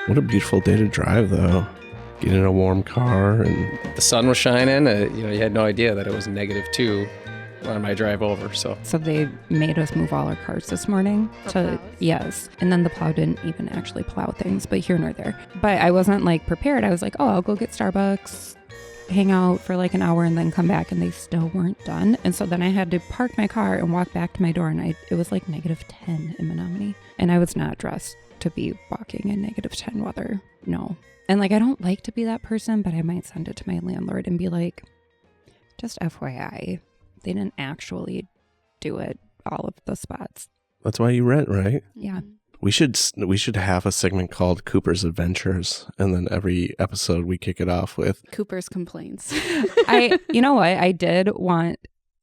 What a beautiful day to drive, though. Get in a warm car and The sun was shining. You had no idea that it was -2 on my drive over. So they made us move all our cars this morning. Yes. And then the plow didn't even actually plow things, but here nor there. But I wasn't prepared. I was like, oh, I'll go get Starbucks, hang out for an hour and then come back, and they still weren't done. And so then I had to park my car and walk back to my door, and it was -10 in Menominee. And I was not dressed to be walking in -10 weather. No. And I don't like to be that person, but I might send it to my landlord and be like, just FYI, they didn't actually do it all of the spots. that's why you rent, right? Yeah. We should have a segment called Cooper's Adventures, and then every episode we kick it off with Cooper's complaints. You know what? I did want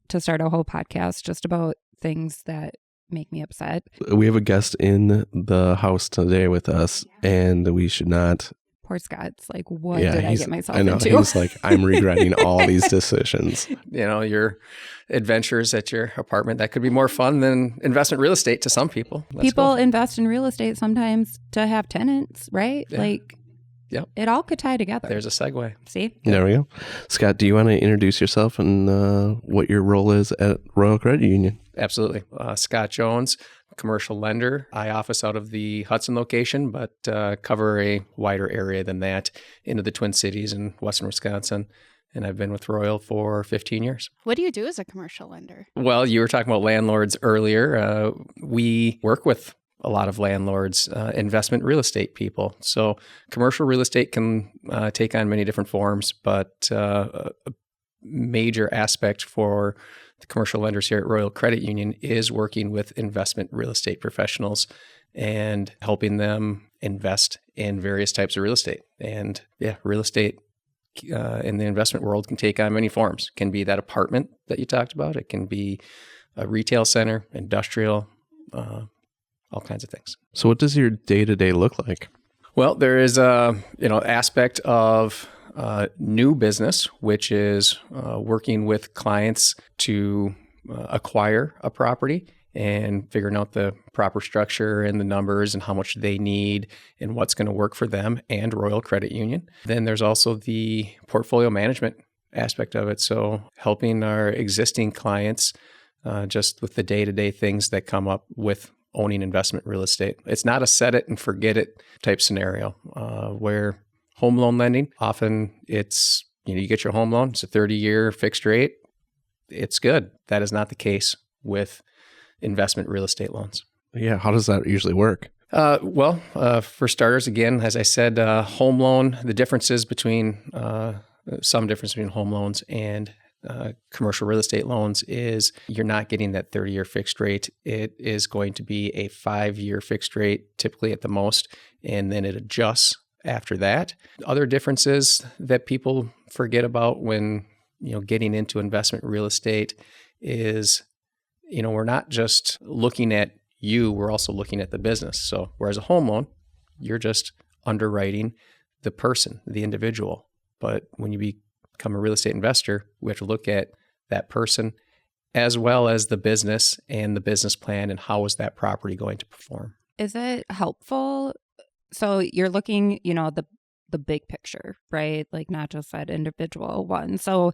to start a whole podcast just about things that make me upset. we have a guest in the house today with us, and we should not. Poor Scott's what did I get myself I know, into? he's like, I'm regretting all these decisions. your adventures at your apartment, that could be more fun than investment real estate to some people. People invest in real estate sometimes to have tenants, right? Yeah. Yep. It all could tie together. There's a segue. See? There we go. Scott, do you want to introduce yourself and what your role is at Royal Credit Union? Absolutely. Scott Jones, commercial lender. I office out of the Hudson location, but cover a wider area than that into the Twin Cities and Western Wisconsin. And I've been with Royal for 15 years. What do you do as a commercial lender? Well, you were talking about landlords earlier. We work with a lot of landlords, investment real estate people. So commercial real estate can take on many different forms, but a major aspect for the commercial lenders here at Royal Credit Union is working with investment real estate professionals and helping them invest in various types of real estate. And real estate in the investment world can take on many forms. It can be that apartment that you talked about. It can be a retail center, industrial, all kinds of things. So what does your day-to-day look like? Well, there is a aspect of new business, which is working with clients to acquire a property and figuring out the proper structure and the numbers and how much they need and what's going to work for them and Royal Credit Union. Then there's also the portfolio management aspect of it. So helping our existing clients just with the day-to-day things that come up with owning investment real estate. It's not a set it and forget it type scenario where home loan lending, often it's, you get your home loan, it's a 30-year fixed rate. It's good. That is not the case with investment real estate loans. Yeah, how does that usually work? For starters, again, as I said, home loan, the differences between, some difference between home loans and commercial real estate loans is you're not getting that 30-year fixed rate. It is going to be a 5-year fixed rate, typically at the most, and then it adjusts after that. Other differences that people forget about when, getting into investment real estate is, we're not just looking at you, we're also looking at the business. So whereas a home loan, you're just underwriting the person, the individual. But when you become a real estate investor, we have to look at that person as well as the business and the business plan and how is that property going to perform. Is it helpful? So you're looking, the big picture, right? Not just that individual one. So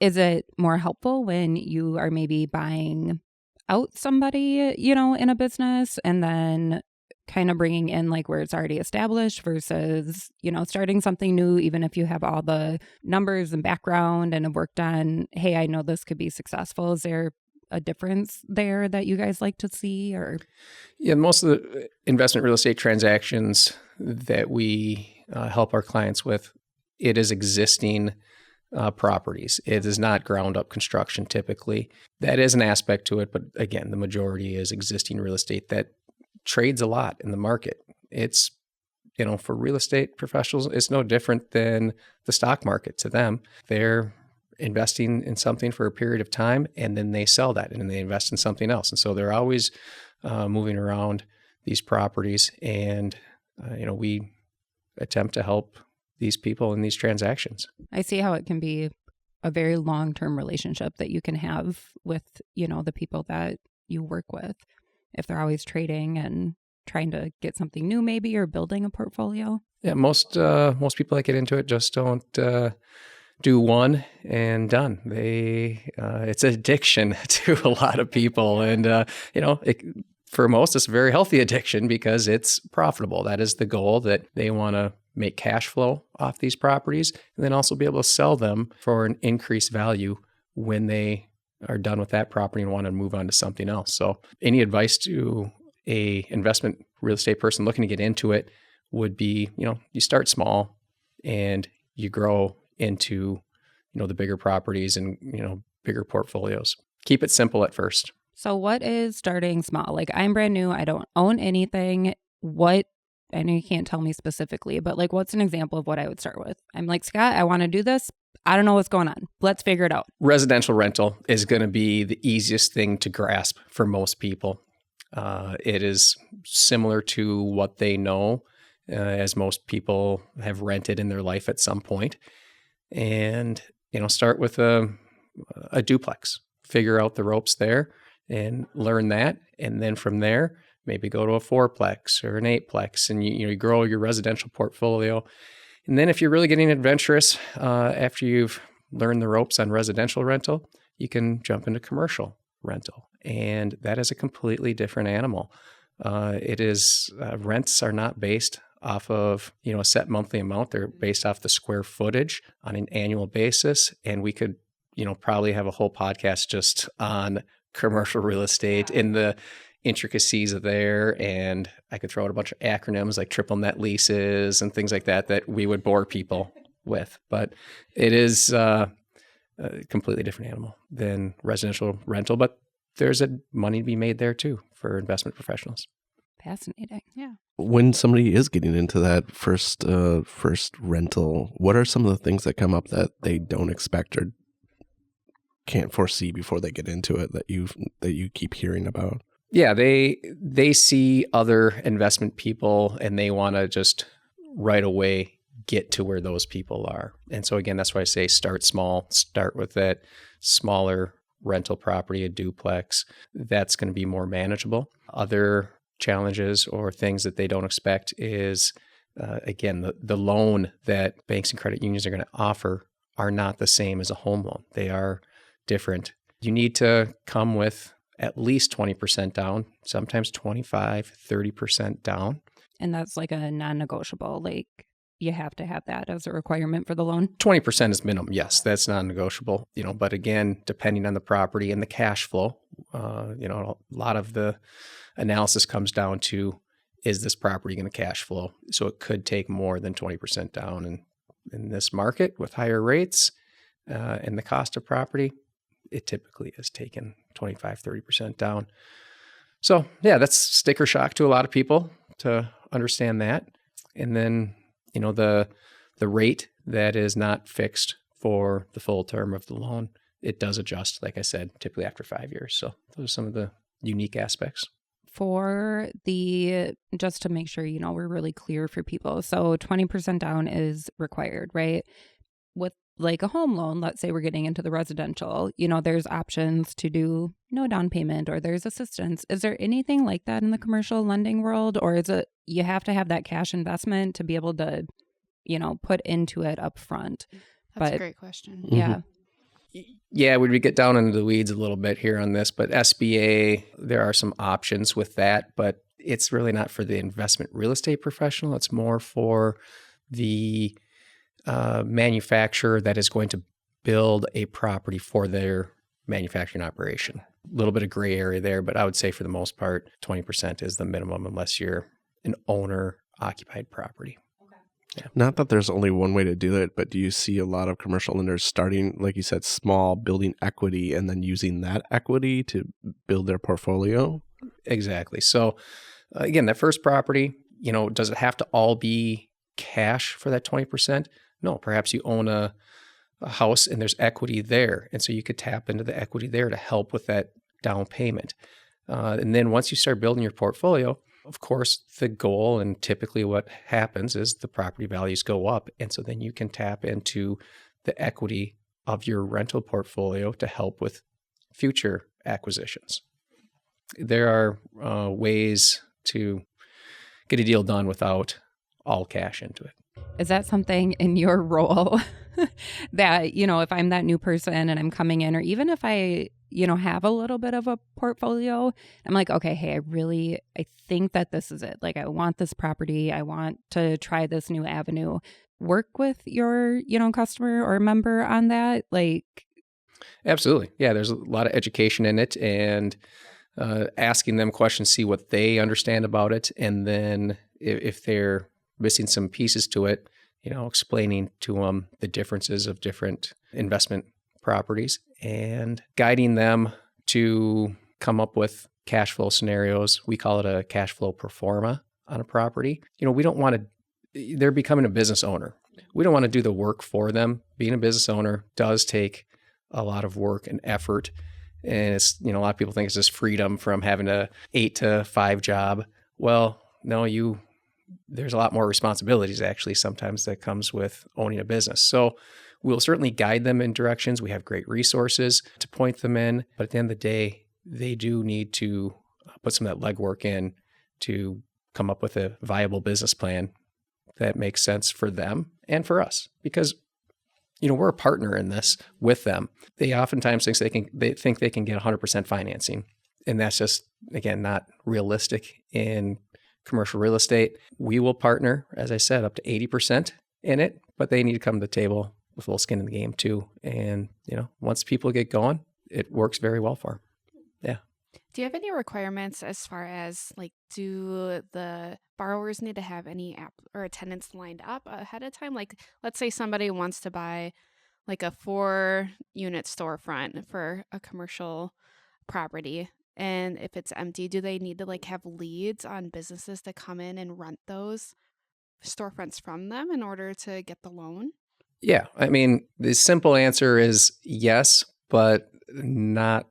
is it more helpful when you are maybe buying out somebody, in a business and then kind of bringing in where it's already established versus, starting something new, even if you have all the numbers and background and have worked on, hey, I know this could be successful. Is there a difference there that you guys like to see? Or most of the investment real estate transactions that we help our clients with, it is existing properties. It is not ground up construction typically. That is an aspect to it, but again, the majority is existing real estate that trades a lot in the market. It's, for real estate professionals, it's no different than the stock market to them. They're investing in something for a period of time and then they sell that and then they invest in something else. And so they're always moving around these properties and, we attempt to help these people in these transactions. I see how it can be a very long-term relationship that you can have with, the people that you work with if they're always trading and trying to get something new maybe, or building a portfolio? Yeah, most people that get into it just don't do one and done. It's addiction to a lot of people, and for most, it's a very healthy addiction because it's profitable. That is the goal, that they want to make cash flow off these properties and then also be able to sell them for an increased value when they are done with that property and want to move on to something else. So any advice to a investment real estate person looking to get into it would be, you start small and you grow into, the bigger properties and, bigger portfolios. Keep it simple at first. So what is starting small? Like, I'm brand new. I don't own anything. I know you can't tell me specifically, but like, what's an example of what I would start with? I'm like, Scott, I want to do this. I don't know what's going on. Let's figure it out. Residential rental is going to be the easiest thing to grasp for most people. It is similar to what they know, as most people have rented in their life at some point. And, start with a duplex, figure out the ropes there and learn that. And then from there, maybe go to a 4-plex or an 8-plex, and you grow your residential portfolio. And then if you're really getting adventurous, after you've learned the ropes on residential rental, you can jump into commercial rental. And that is a completely different animal. Rents are not based off of, a set monthly amount. They're based off the square footage on an annual basis. And we could, probably have a whole podcast just on commercial real estate and the intricacies of there. And I could throw out a bunch of acronyms like triple net leases and things like that we would bore people with. But it is a completely different animal than residential rental. But there's money to be made there too for investment professionals. Fascinating. Yeah. When somebody is getting into that first rental, what are some of the things that come up that they don't expect or can't foresee before they get into it that you keep hearing about? Yeah, they see other investment people and they want to just right away get to where those people are. And so again, that's why I say start small. Start with that smaller rental property, a duplex. That's going to be more manageable. Other challenges or things that they don't expect is, again, the loan that banks and credit unions are going to offer are not the same as a home loan. They are different. You need to come with at least 20% down, sometimes 25, 30% down. And that's like a non-negotiable, like you have to have that as a requirement for the loan? 20% is minimum. Yes, that's non-negotiable. But again, depending on the property and the cash flow, a lot of the analysis comes down to, is this property going to cash flow? So it could take more than 20% down. And in this market with higher rates and the cost of property, it typically is taken 25, 30% down. So yeah, that's sticker shock to a lot of people to understand that. And then, the rate that is not fixed for the full term of the loan, it does adjust, like I said, typically after 5 years. So those are some of the unique aspects. Just to make sure, we're really clear for people. So 20% down is required, right? With like a home loan, let's say we're getting into the residential, there's options to do no down payment or there's assistance. Is there anything like that in the commercial lending world? Or is it, you have to have that cash investment to be able to, put into it up front? That's a great question. Yeah. Yeah, we get down into the weeds a little bit here on this, but SBA, there are some options with that, but it's really not for the investment real estate professional. It's more for the manufacturer that is going to build a property for their manufacturing operation. A little bit of gray area there, but I would say for the most part, 20% is the minimum unless you're an owner-occupied property. Yeah. Not that there's only one way to do it, but do you see a lot of commercial lenders starting, like you said, small, building equity, and then using that equity to build their portfolio? Exactly. So again, that first property, does it have to all be cash for that 20%? No, perhaps you own a house and there's equity there. And so you could tap into the equity there to help with that down payment. And then once you start building your portfolio, of course, the goal and typically what happens is the property values go up. And so then you can tap into the equity of your rental portfolio to help with future acquisitions. There are ways to get a deal done without all cash into it. Is that something in your role that, if I'm that new person and I'm coming in, or even if I, have a little bit of a portfolio, I'm like, okay, hey, I think that this is it. Like, I want this property. I want to try this new avenue. Work with your, customer or member on that. Like, absolutely. Yeah. There's a lot of education in it, and asking them questions, see what they understand about it. And then if they're missing some pieces to it, explaining to them the differences of different investment properties and guiding them to come up with cash flow scenarios. We call it a cash flow pro forma on a property. We don't want to, they're becoming a business owner. We don't want to do the work for them. Being a business owner does take a lot of work and effort. And it's, a lot of people think it's just freedom from having a 8 to 5 job. Well, no, there's a lot more responsibilities actually sometimes that comes with owning a business. So we'll certainly guide them in directions. We have great resources to point them in, but at the end of the day, they do need to put some of that legwork in to come up with a viable business plan that makes sense for them and for us, because we're a partner in this with them. They oftentimes think they can get 100% financing, and that's just, again, not realistic in commercial real estate. We will partner, as I said, up to 80% in it, but they need to come to the table with a little skin in the game too. And, once people get going, it works very well for them. Yeah. Do you have any requirements as far as do the borrowers need to have any or tenants lined up ahead of time? Like, let's say somebody wants to buy a 4-unit storefront for a commercial property. And if it's empty, do they need to have leads on businesses to come in and rent those storefronts from them in order to get the loan? Yeah. I mean, the simple answer is yes, but not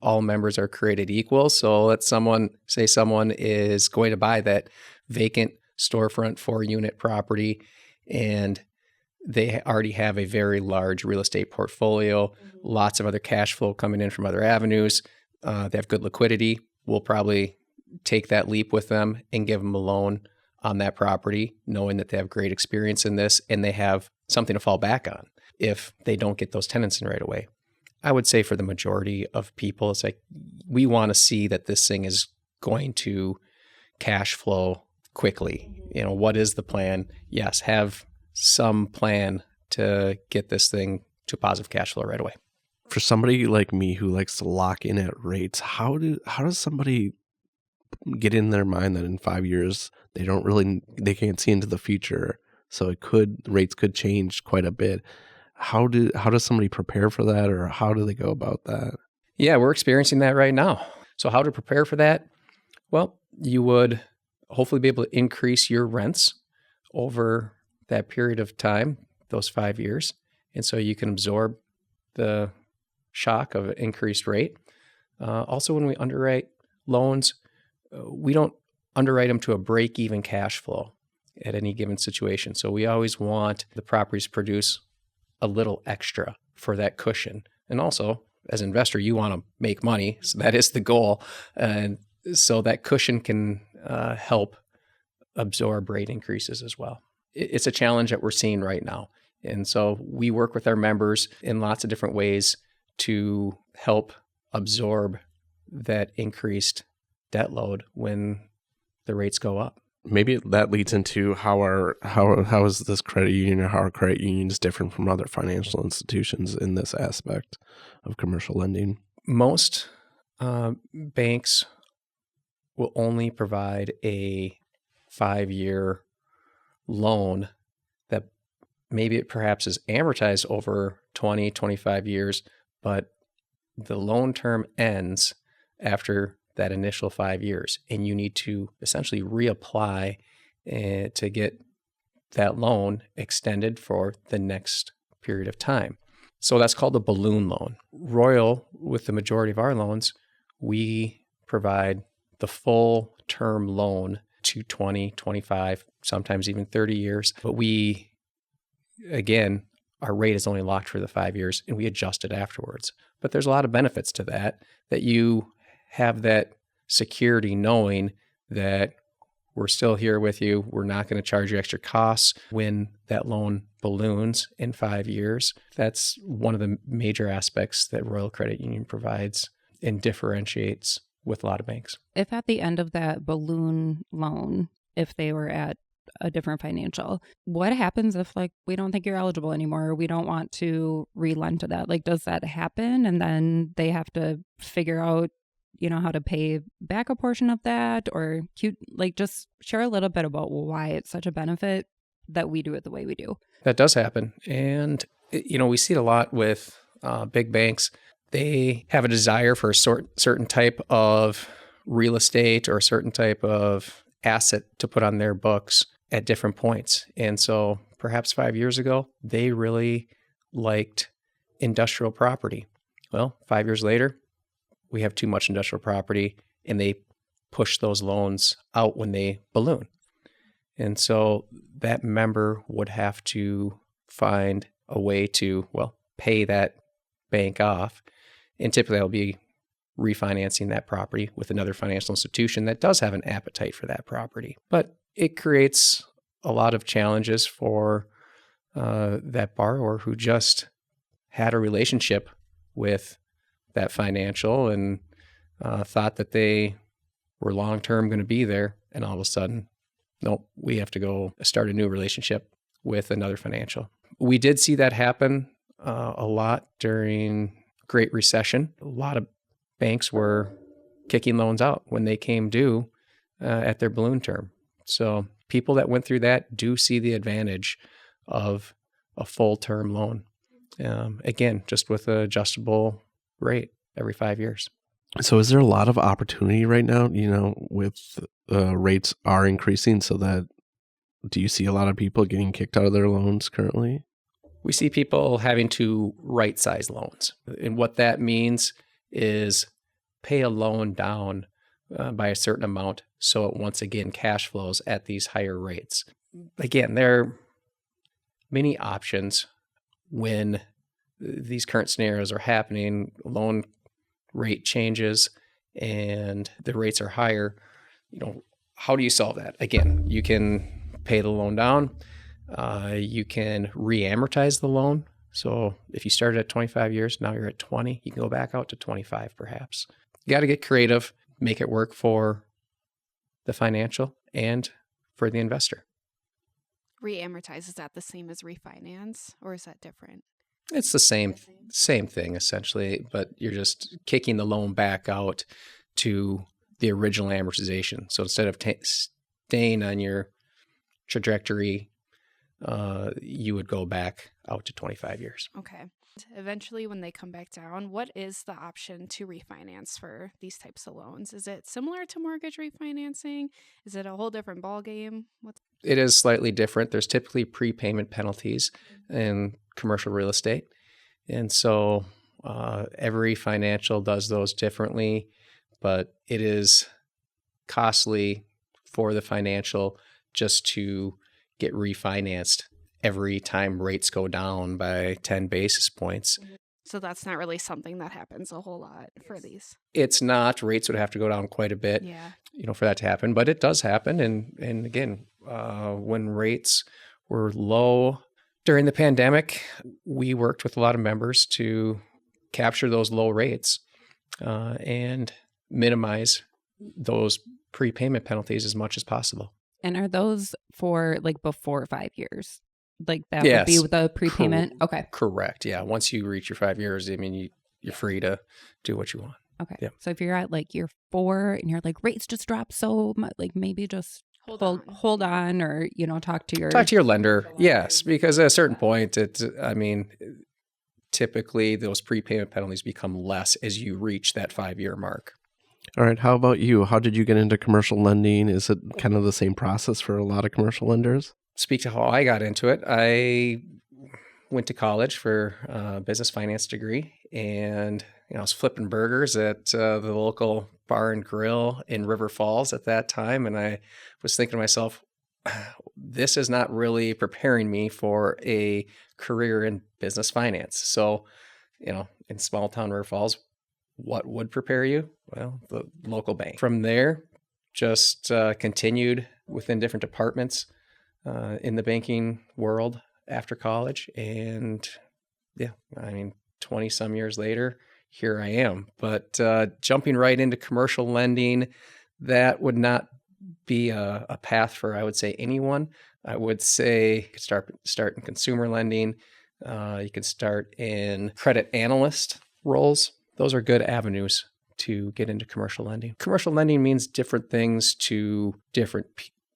all members are created equal. So let someone is going to buy that vacant storefront 4-unit property, and they already have a very large real estate portfolio, lots of other cash flow coming in from other avenues. They have good liquidity. We'll probably take that leap with them and give them a loan on that property, knowing that they have great experience in this and they have something to fall back on if they don't get those tenants in right away. I would say for the majority of people, it's like we want to see that this thing is going to cash flow quickly. What is the plan? Yes, have some plan to get this thing to positive cash flow right away. For somebody like me who likes to lock in at rates, how does somebody get in their mind that in 5 years they can't see into the future, so rates could change quite a bit? How does somebody prepare for that, or how do they go about that? Yeah, we're experiencing that right now. So how to prepare for that? Well, you would hopefully be able to increase your rents over that period of time, those 5 years, and so you can absorb the shock of an increased rate. Also, when we underwrite loans, we don't underwrite them to a break-even cash flow at any given situation. So we always want the properties to produce a little extra for that cushion. And also, as an investor, you want to make money. So that is the goal. And so that cushion can help absorb rate increases as well. It's a challenge that we're seeing right now. And so we work with our members in lots of different ways to help absorb that increased debt load when the rates go up. Maybe that leads into how is this credit union, or how are credit unions different from other financial institutions in this aspect of commercial lending? Most banks will only provide a 5-year loan that maybe it perhaps is amortized over 20, 25 years, but the loan term ends after that initial 5 years, and you need to essentially reapply to get that loan extended for the next period of time. So that's called a balloon loan. Royal, with the majority of our loans, we provide the full term loan to 20, 25, sometimes even 30 years. But we, again, our rate is only locked for the 5 years, and we adjust it afterwards. But there's a lot of benefits to that you have that security knowing that we're still here with you. We're not going to charge you extra costs when that loan balloons in 5 years. That's one of the major aspects that Royal Credit Union provides and differentiates with a lot of banks. If at the end of that balloon loan, if they were at a different financial, what happens if like we don't think you're eligible anymore, or we don't want to relend to that? Like, does that happen? And then they have to figure out, how to pay back a portion of that, or just share a little bit about why it's such a benefit that we do it the way we do. That does happen. And, we see it a lot with big banks. They have a desire for a certain type of real estate or a certain type of asset to put on their books at different points. And so perhaps 5 years ago, they really liked industrial property. Well, 5 years later, we have too much industrial property, and they push those loans out when they balloon. And so that member would have to find a way to, pay that bank off. And typically that'll be refinancing that property with another financial institution that does have an appetite for that property. But it creates a lot of challenges for that borrower who just had a relationship with that financial and thought that they were long-term going to be there. And all of a sudden, nope, we have to go start a new relationship with another financial. We did see that happen a lot during Great Recession. A lot of banks were kicking loans out when they came due at their balloon term. So people that went through that do see the advantage of a full-term loan. Again, just with an adjustable rate every 5 years. So is there a lot of opportunity right now, with rates are increasing, so that do you see a lot of people getting kicked out of their loans currently? We see people having to right-size loans. And what that means is pay a loan down by a certain amount so it once again cash flows at these higher rates. Again, there are many options when these current scenarios are happening. Loan rate changes and the rates are higher. How do you solve that? Again, you can pay the loan down. You can re-amortize the loan. So if you started at 25 years, now you're at 20, you can go back out to 25 perhaps. You got to get creative, make it work for the financial and for the investor. Re-amortize, is that the same as refinance, or is that different? It's the same thing essentially, but you're just kicking the loan back out to the original amortization. So instead of staying on your trajectory, you would go back out to 25 years. Okay. Eventually, when they come back down, what is the option to refinance for these types of loans? Is it similar to mortgage refinancing? Is it a whole different ballgame? It is slightly different. There's typically prepayment penalties in commercial real estate. And so every financial does those differently, but it is costly for the financial just to get refinanced every time rates go down by 10 basis points. So that's not really something that happens a whole lot for these. It's not. Rates would have to go down quite a bit, for that to happen, but it does happen. And again, when rates were low during the pandemic, we worked with a lot of members to capture those low rates and minimize those prepayment penalties as much as possible. And are those for like before 5 years? Like that would be the prepayment? Okay. Correct. Yeah. Once you reach your 5 years, you're free to do what you want. Okay. Yeah. So if you're at like year 4 and you're like, rates just dropped so much, like maybe just hold on, or, talk to your lender. Yes. Because at a certain point, typically those prepayment penalties become less as you reach that 5-year mark. All right. How about you? How did you get into commercial lending? Is it kind of the same process for a lot of commercial lenders? Speak to how I got into it. I went to college for a business finance degree, and I was flipping burgers at the local bar and grill in River Falls at that time. And I was thinking to myself, this is not really preparing me for a career in business finance. So, in small town River Falls, what would prepare you? Well, the local bank. From there, just continued within different departments in the banking world after college. And yeah, I mean, 20 some years later, here I am. But jumping right into commercial lending, that would not be a path for, I would say, anyone. I would say you could start in consumer lending. You can start in credit analyst roles. Those are good avenues to get into commercial lending. Commercial lending means different things to different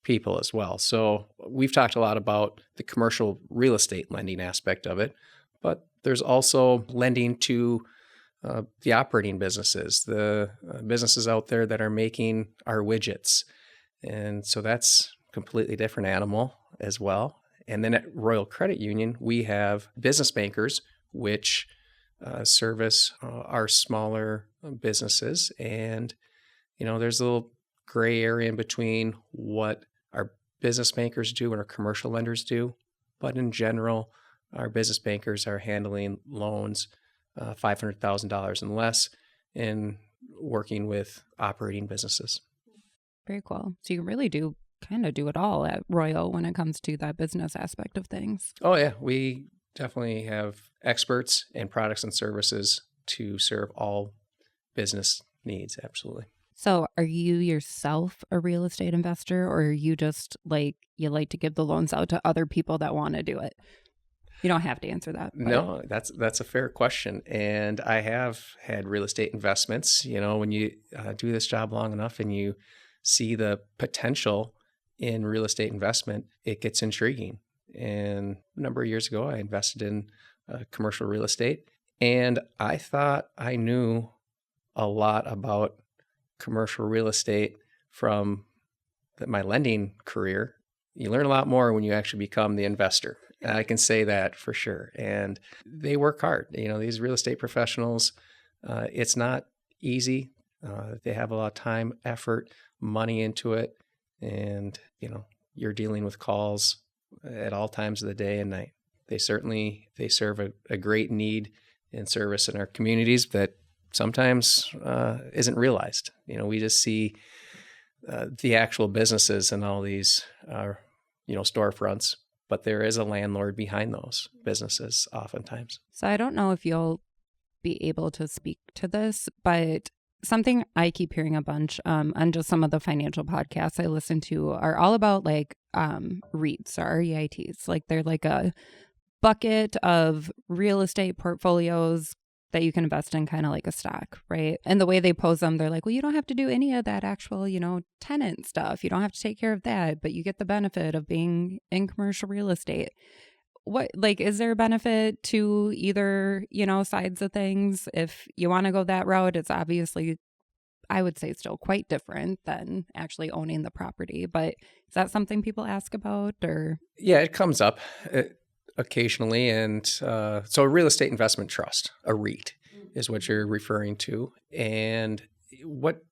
people as well. So we've talked a lot about the commercial real estate lending aspect of it, but there's also lending to the operating businesses, the businesses out there that are making our widgets. And so that's a completely different animal as well. And then at Royal Credit Union, we have business bankers, which service our smaller businesses. And, there's a little gray area in between what our business bankers do and our commercial lenders do. But in general, our business bankers are handling loans $500,000 and less and working with operating businesses. Very cool. So you really do kind of do it all at Royal when it comes to that business aspect of things. Oh, yeah. We definitely have experts and products and services to serve all business needs. Absolutely. So are you yourself a real estate investor, or are you just you like to give the loans out to other people that want to do it? You don't have to answer that. But... No, that's a fair question. And I have had real estate investments. When you do this job long enough and you see the potential in real estate investment, it gets intriguing. And a number of years ago, I invested in commercial real estate, and I thought I knew a lot about commercial real estate from my lending career. You learn a lot more when you actually become the investor. I can say that for sure. And they work hard. These real estate professionals, it's not easy. They have a lot of time, effort, money into it. And, you're dealing with calls at all times of the day and night. They serve a great need and service in our communities that sometimes isn't realized. We just see the actual businesses and all these, storefronts, but there is a landlord behind those businesses oftentimes. So I don't know if you'll be able to speak to this, but something I keep hearing a bunch on just some of the financial podcasts I listen to are all about REITs or REITs. They're like a bucket of real estate portfolios that you can invest in, kind of like a stock, right? And the way they pose them, they're like, well, you don't have to do any of that actual, tenant stuff. You don't have to take care of that, but you get the benefit of being in commercial real estate. What, is there a benefit to either, sides of things? If you want to go that route, it's obviously, I would say, still quite different than actually owning the property. But is that something people ask about, or? Yeah, it comes up occasionally. And so a real estate investment trust, a REIT, is what you're referring to. And what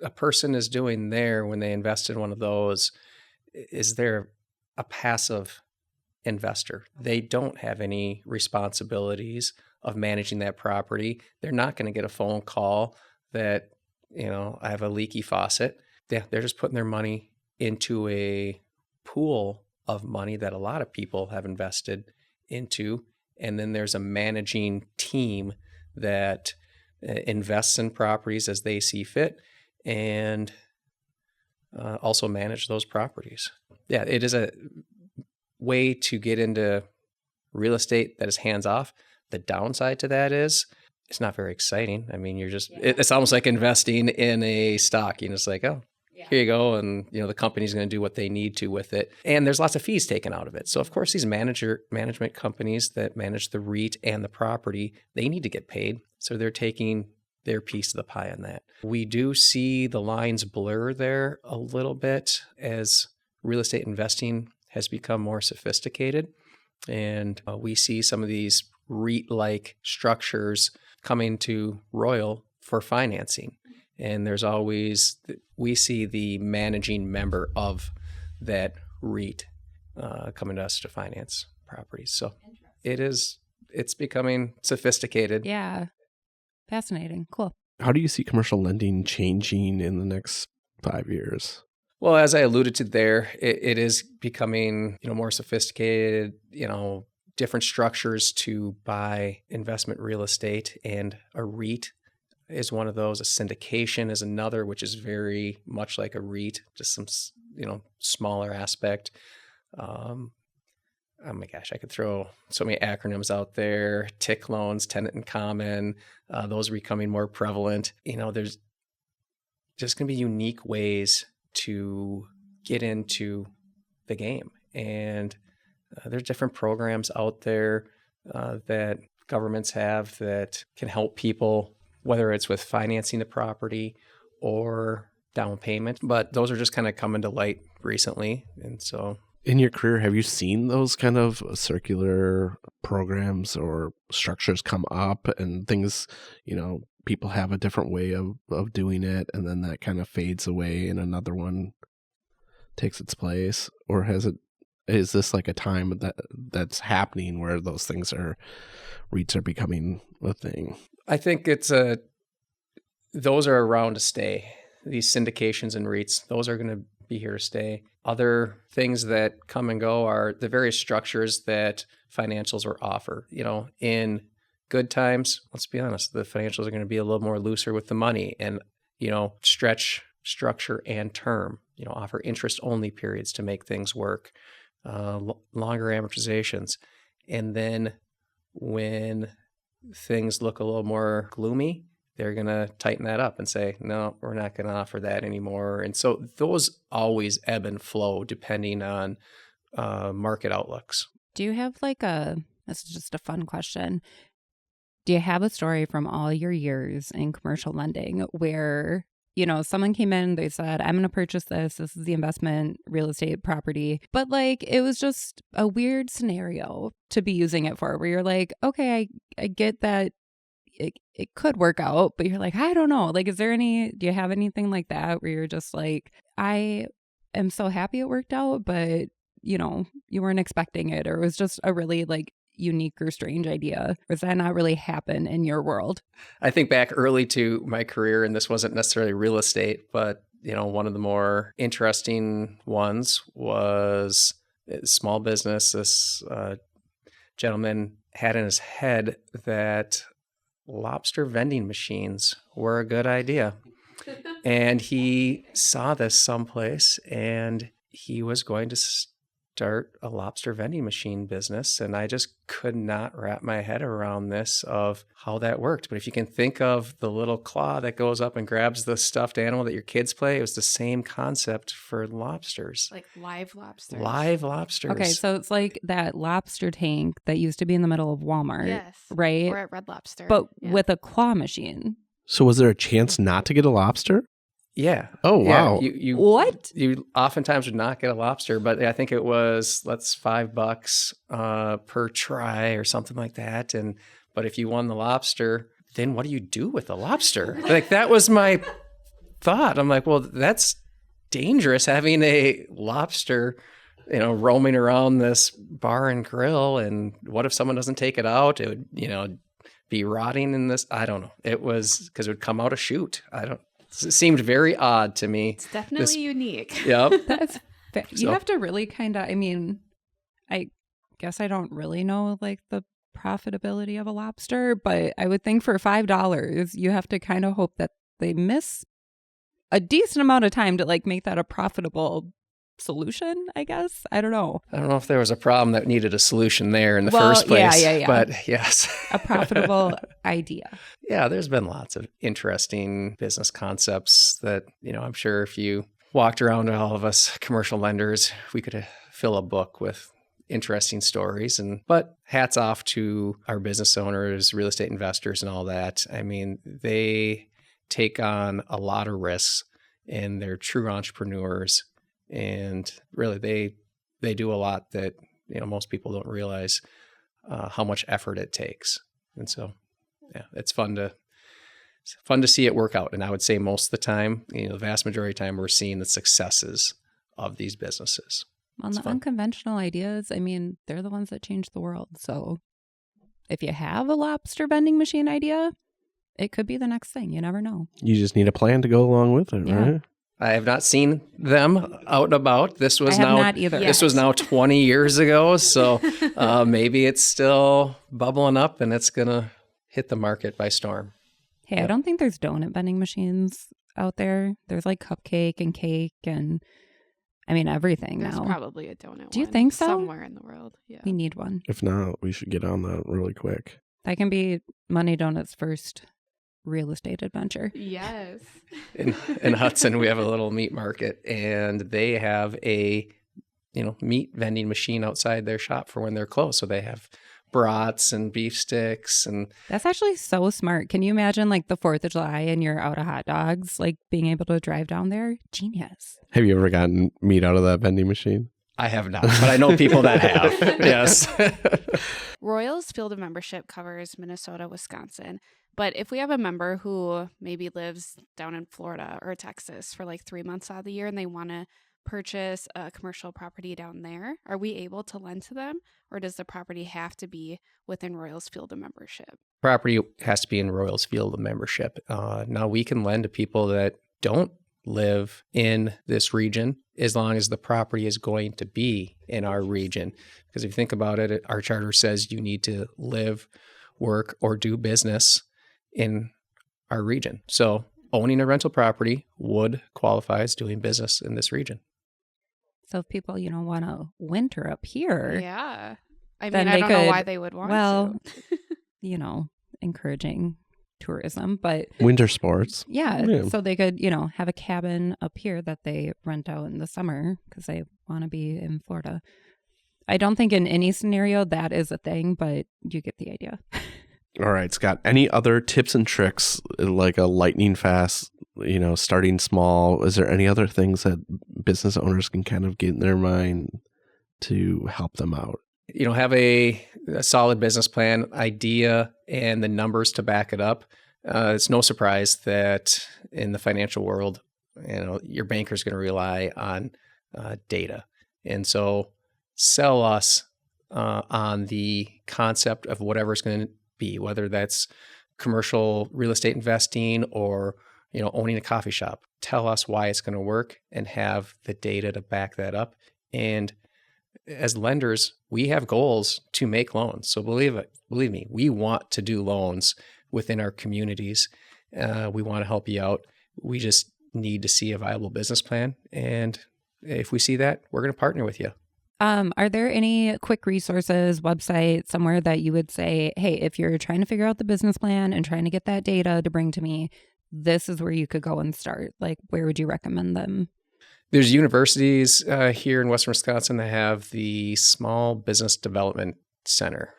a person is doing there when they invest in one of those is they're a passive investor. They don't have any responsibilities of managing that property. They're not going to get a phone call that, I have a leaky faucet. They're just putting their money into a pool of money that a lot of people have invested into. And then there's a managing team that invests in properties as they see fit and also manage those properties. Yeah, it is a way to get into real estate that is hands off. The downside to that is it's not very exciting. I mean, it's almost like investing in a stock. It's like, oh, here you go. And, the company's going to do what they need to with it. And there's lots of fees taken out of it. So of course, these management companies that manage the REIT and the property, they need to get paid. So they're taking their piece of the pie on that. We do see the lines blur there a little bit as real estate investing has become more sophisticated. And we see some of these REIT-like structures coming to Royal for financing. And we see the managing member of that REIT coming to us to finance properties. So it's becoming sophisticated. Yeah. Fascinating. Cool. How do you see commercial lending changing in the next 5 years? Well, as I alluded to there, it is becoming, more sophisticated, different structures to buy investment real estate, and a REIT is one of those. A syndication is another, which is very much like a REIT, just some, smaller aspect. Oh my gosh, I could throw so many acronyms out there. TIC loans, tenant in common, those are becoming more prevalent. There's just going to be unique ways to get into the game. And there's different programs out there that governments have that can help people, whether it's with financing the property or down payment. But those are just kind of coming to light recently. And so in your career, have you seen those kind of circular programs or structures come up and things, people have a different way of doing it, and then that kind of fades away and another one takes its place? Or is this like a time that's happening where those things REITs are becoming a thing? I think those are around to stay. These syndications and REITs, those are going to be here to stay. Other things that come and go are the various structures that financials will offer. In good times, let's be honest, the financials are going to be a little more looser with the money and, stretch structure and term, offer interest only periods to make things work, longer amortizations. And then when things look a little more gloomy, they're going to tighten that up and say, no, we're not going to offer that anymore. And so those always ebb and flow depending on market outlooks. Do you have this is just a fun question. Do you have a story from all your years in commercial lending where, someone came in, they said, I'm going to purchase this. This is the investment real estate property. But it was just a weird scenario to be using it for, where you're like, okay, I get that. It could work out, but you're like, I don't know. Do you have anything like that where you're just like, I am so happy it worked out, but you weren't expecting it, or it was just a really unique or strange idea? Or does that not really happen in your world? I think back early to my career, and this wasn't necessarily real estate, but one of the more interesting ones was small business. This gentleman had in his head that lobster vending machines were a good idea. And he saw this someplace, and he was going to start a lobster vending machine business. And I just could not wrap my head around this of how that worked. But if you can think of the little claw that goes up and grabs the stuffed animal that your kids play, it was the same concept for lobsters. Like live lobsters. Live lobsters. Okay, so it's like that lobster tank that used to be in the middle of Walmart, Yes. right? Or at Red Lobster. But with a claw machine. So was there a chance not to get a lobster? Yeah. Oh, Yeah, wow. What? You oftentimes would not get a lobster, but I think it was $5 per try or something like that. But if you won the lobster, then what do you do with the lobster? That was my thought. I'm like, well, that's dangerous having a lobster, roaming around this bar and grill. And what if someone doesn't take it out? It would, be rotting in this. I don't know. It was because it would come out a chute. It seemed very odd to me. It's definitely unique. Yep. That's you have to really kind of, I guess I don't really know the profitability of a lobster, but I would think for $5, you have to kind of hope that they miss a decent amount of time to make that a profitable solution, I guess. I don't know. I don't know if there was a problem that needed a solution there in the first place. Yeah. But yes. A profitable idea. Yeah, there's been lots of interesting business concepts that, I'm sure if you walked around, all of us commercial lenders, we could fill a book with interesting stories. But hats off to our business owners, real estate investors and all that. They take on a lot of risks, and they're true entrepreneurs. And really, they do a lot that most people don't realize how much effort it takes. And so, yeah, it's fun to see it work out. And I would say most of the time, the vast majority of the time, we're seeing the successes of these businesses. On the unconventional ideas, they're the ones that change the world. So if you have a lobster vending machine idea, it could be the next thing. You never know. You just need a plan to go along with it, Yeah. right? I have not seen them out and about. This was I have now not either. This was now 20 years ago, so maybe it's still bubbling up and it's gonna hit the market by storm. Hey, I don't think there's donut vending machines out there. There's like cupcake and cake and I mean everything There's now. probably a donut. Do you one think so? Somewhere in the world. Yeah. We need one. If not, we should get on that really quick. That can be Money Donut's first real estate adventure. Yes. In Hudson, we have a little meat market, and they have a meat vending machine outside their shop for when they're closed. So they have brats and beef sticks, and That's actually so smart. Can you imagine like the 4th of July and you're out of hot dogs, like being able to drive down there? Genius. Have you ever gotten meat out of that vending machine? I have not, but I know people that have. Yes. Royals Field of Membership covers Minnesota, Wisconsin. But if we have a member who maybe lives down in Florida or Texas for like 3 months out of the year and they want to purchase a commercial property down there, are we able to lend to them, or does the property have to be within Royals Field of Membership? Property has to be in Royals Field of Membership. Now we can lend to people that don't live in this region as long as the property is going to be in our region. Because if you think about it, our charter says you need to live, work, or do business in our region. So owning a rental property would qualify as doing business in this region. So if people, want to winter up here, Yeah. I Then mean, I they don't know could- why they would want well, to. encouraging tourism, but Winter sports. yeah, Yeah. so they could, have a cabin up here that they rent out in the summer because they want to be in Florida. I don't think in any scenario that is a thing, but you get the idea. All right, Scott. Any other tips and tricks, like a lightning fast, starting small? Is there any other things that business owners can kind of get in their mind to help them out? Have a solid business plan, idea, and the numbers to back it up. It's no surprise that in the financial world, your banker's going to rely on data. And so sell us on the concept of whatever it's going to be, whether that's commercial real estate investing or owning a coffee shop. Tell us why it's going to work and have the data to back that up. And as lenders, we have goals to make loans. So believe me, we want to do loans within our communities. We want to help you out. We just need to see a viable business plan. And if we see that, we're going to partner with you. Are there any quick resources, website, somewhere that you would say, hey, if you're trying to figure out the business plan and trying to get that data to bring to me, this is where you could go and start? Like, where would you recommend them? There's universities here in Western Wisconsin that have the Small Business Development Center,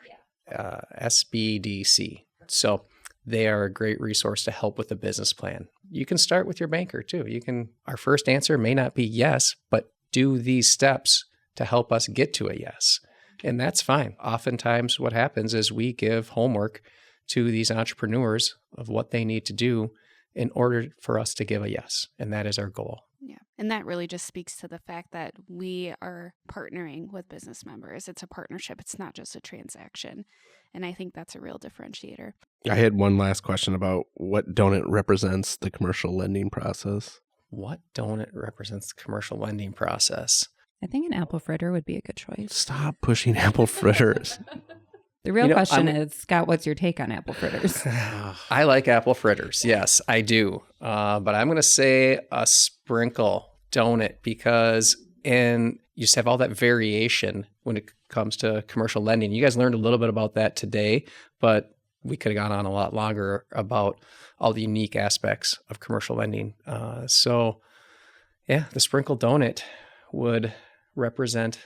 SBDC. So they are a great resource to help with the business plan. You can start with your banker too. Our first answer may not be yes, but do these steps to help us get to a yes. And that's fine. Oftentimes what happens is we give homework to these entrepreneurs of what they need to do in order for us to give a yes. And that is our goal. Yeah. And that really just speaks to the fact that we are partnering with business members. It's a partnership. It's not just a transaction. And I think that's a real differentiator. I had one last question about what donut represents the commercial lending process. What donut represents the commercial lending process? I think an apple fritter would be a good choice. Stop pushing apple fritters. The real question is, Scott, what's your take on apple fritters? I like apple fritters. Yes, I do. But I'm going to say a sprinkle donut because you just have all that variation when it comes to commercial lending. You guys learned a little bit about that today, but we could have gone on a lot longer about all the unique aspects of commercial lending. So yeah, the sprinkle donut would represent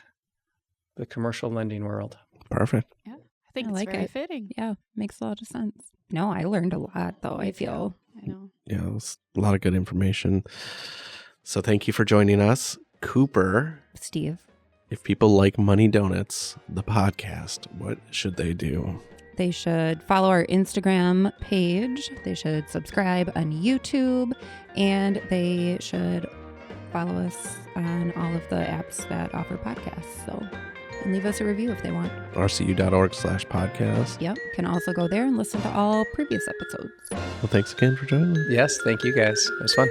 the commercial lending world. Perfect. Yeah. I think I it's like very it. fitting. Yeah, makes a lot of sense. No, I learned a lot, though, I feel. I know. Yeah, it was a lot of good information. So thank you for joining us. Cooper, Steve, if people like Money Donuts, the podcast, what should they do? they should follow our Instagram page. They should subscribe on YouTube. And they should follow us on all of the apps that offer podcasts. So, and leave us a review if they want. rcu.org/podcast. Yep. Can also go there and listen to all previous episodes. Well, thanks again for joining me. Yes, thank you guys. It was fun.